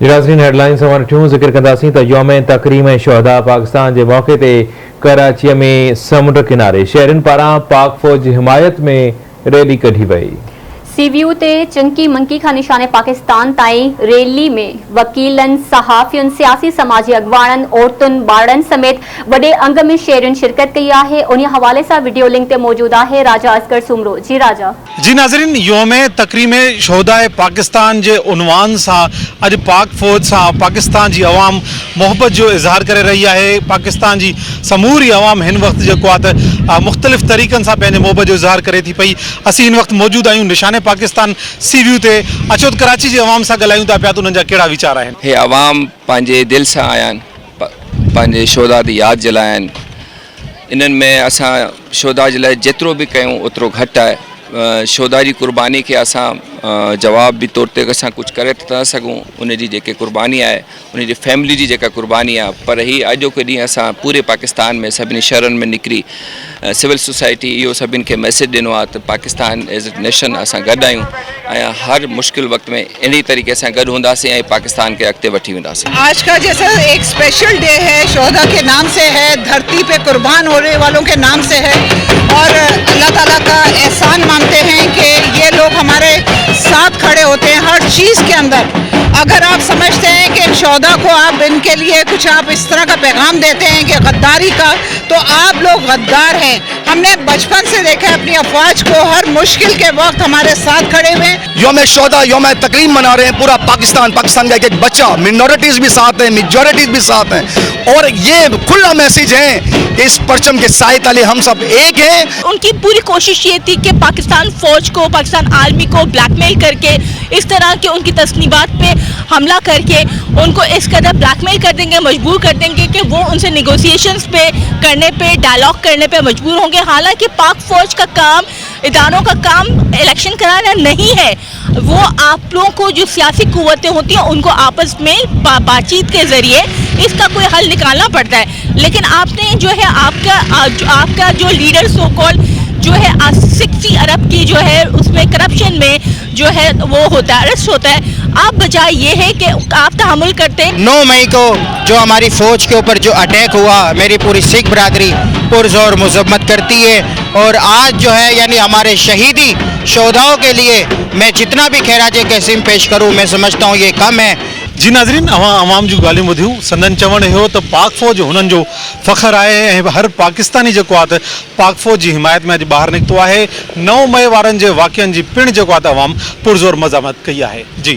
नाज़रीन हेडलाइंस ॾिठियूं ज़िक्र कंदासीं त यौम तकरीम शुहदा पाकिस्तान जे मौक़े ते कराची में समुंड किनारे शहरियुनि पारां पाक फ़ौज जी हिमायत में रैली कढी वई। सीवीयू ते चंकी मंकी खां निशाने पाकिस्तान ताईं रैली में वकीलनि, सहाफ़ियुनि, सियासी समाजी अॻवाननि, औरतुनि, ॿारनि समेत वॾे अंग में शहरियुनि शिरकत कई आहे। उन हवाले सां वीडियो लिंक ते मौजूद आहे राजा असगर सुमरो। जी राजा। जी नाज़रीन, यौम तकरीम शुहदा पाकिस्तान जे उनवान सां अॼु पाक फ़ौज सां पाकिस्तान जी अवाम मोहब्बत जो इज़हार करे रही आहे। पाकिस्तान जी समूरी अवाम हिन वक़्तु जेको आहे त मुख़्तलिफ़ तरीक़नि सां पंहिंजे मोहब्बत जो इज़हार करे थी पई। असीं हिन वक़्तु मौजूद आहियूं निशाने पाकिस्तान सीवीयू ते। अचो त कराची जे अवाम सां ॻाल्हायूं था पिया त उन्हनि जा कहिड़ा वीचार आहिनि। हे अवाम पंहिंजे दिलि सां आया आहिनि, पंहिंजे शोधा जी यादि जे लाइ आहिनि। इन्हनि में असां शोधा जे लाइ जेतिरो बि कयूं ओतिरो घटि आहे। शोधा जी कुर्बानी खे असां जवाब बि तौर ते असां कुझु करे था सघूं। उन जी जेके कुर्बानी आहे, उन जी फैमिली जी जेका कुर्बानी आहे, पर हीअ अॼोके ॾींहुं असां पूरे पाकिस्तान में सभिनी शहरनि में निकिरी सिविल सोसाइटी इहो सभिनि खे मैसेज ॾिनो आहे त पाकिस्तान एज़ ए नेशन असां गॾु आहियूं ऐं हर मुश्किल वक़्त में इन तरीक़े सां गॾु हूंदासीं ऐं पाकिस्तान खे अॻिते वठी वेंदासीं। आज का जैसा एक स्पेशल डे है, शोधा के नाम से है, धरती पे कुर्बान होने वालों के नाम से है और अल्लाह ताला का एहसान मानते हैं कि ये लोग हमारे साथ खड़े होते हैं हर चीज़ के अंदर। अगर आप समझते हैं कि शोधा को आप इनके लिए कुछ आप इस तरह का पैगाम देते हैं कि गद्दारी का, तो आप लोग गद्दार हैं। हमने बचपन से देखा है अपनी अफवाज को हर मुश्किल के वक्त हमारे साथ खड़े हुए। यौम शोधा यौम तकरीम मना रहे हैं पूरा पाकिस्तान का एक बच्चा, मिनॉरिटीज भी साथ हैं, मेजॉरिटीज भी साथ हैं और ये खुला मैसेज है कि इस परचम के साए तले हम सब एक हैं। उनकी पूरी कोशिश ये थी कि पाकिस्तान फौज को, पाकिस्तान आर्मी को ब्लैकमेल करके इस तरह के उनकी तस्नीबात पे हमला करके उनको इस कदर ब्लैकमेल कर देंगे, मजबूर कर देंगे कि वो उनसे नेगोशिएशंस पे करने पे, डायलॉग करने पे मजबूर होंगे। हालांकि पाक फौज का काम, इदारों का काम इलेक्शन कराना नहीं है। वो आप लोगों को जो सियासी कुव्वतें होती हैं उनको आपस में बातचीत के ज़रिए इसका कोई हल निकालना पड़ता है। लेकिन आपने जो है आपका जो लीडर सो कॉल्ड जो है 60 अरब की जो है उसमें करप्शन में जो है वो होता है, अरेस्ट होता है। आप बजाय ये है कि आप तहम्मुल करते हैं। 9 मई को जो हमारी फ़ौज के ऊपर जो अटैक हुआ, मेरी पूरी सिख बरादरी पुरज़ोर मज़म्मत करती है और आज जो है यानी हमारे शहीदी शोधाओं के लिए मैं जितना भी खैराज क़सीम पेश करूँ मैं समझता हूँ ये कम है। जी नाज़रीन, अवाम जूं ॻाल्हियूं ॿुधियूं। संदन चवण इहो त पाक फ़ौज हुननि जो फ़ख्रु आहे ऐं हर पाकिस्तानी जेको आहे त पाक फ़ौज जी हिमायत में अॼु ॿाहिरि निकितो आहे। 9 मई वारनि जे वाक़िअनि जी पिणु जेको आहे त अवाम पुरज़ोर मज़ामत कई आहे। जी।